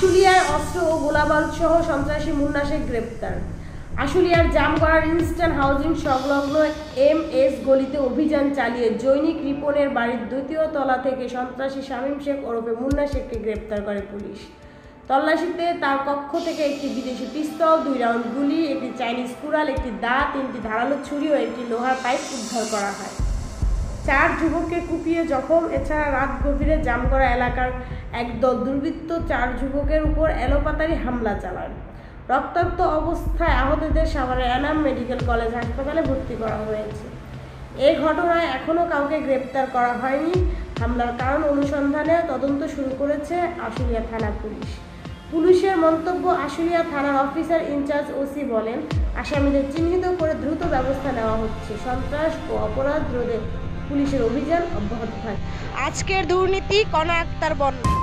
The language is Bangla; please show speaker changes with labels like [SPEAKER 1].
[SPEAKER 1] আশুলিয়ায় অস্ত্র ও গোলাবারুদ সহ সন্ত্রাসী মুন্না শেখ গ্রেপ্তার। আশুলিয়ার জামগড়ার ইনস্ট্যান্ট হাউজিং সংলগ্ন MS গলিতে অভিযান চালিয়ে জৈনিক রিপনের বাড়ির দ্বিতীয় তলা থেকে সন্ত্রাসী শামীম শেখ ওরফে মুন্না শেখকে গ্রেপ্তার করে পুলিশ। তল্লাশিতে তার কক্ষ থেকে একটি বিদেশি পিস্তল, 2 রাউন্ড গুলি, একটি চাইনিজ কুড়াল, একটি দা, 3টি ধারালো ছুরি ও একটি লোহার পাইপ উদ্ধার করা হয়। 4 যুবককে কুপিয়ে জখম। এছাড়া রাত গভীরে জামগড়া এলাকার একদল দুর্বৃত্ত 4 যুবকের উপর এলোপাতাড়ি হামলা চালায়। রক্তাক্ত অবস্থায় আহতদের সাভারের এনাম মেডিকেল কলেজ হাসপাতালে ভর্তি করা হয়েছে। এই ঘটনায় এখনও কাউকে গ্রেপ্তার করা হয়নি। হামলার কারণ অনুসন্ধানে তদন্ত শুরু করেছে আশুলিয়া থানা পুলিশ। পুলিশের মন্তব্য, আশুলিয়া থানার অফিসার ইনচার্জ OC বলেন, আসামিদের চিহ্নিত করে দ্রুত ব্যবস্থা নেওয়া হচ্ছে। সন্ত্রাস ও অপরাধ রোধে পুলিশের অভিযান অব্যাহত থাকে। আজকের দুর্নীতি, কণা আক্তার বন্যা।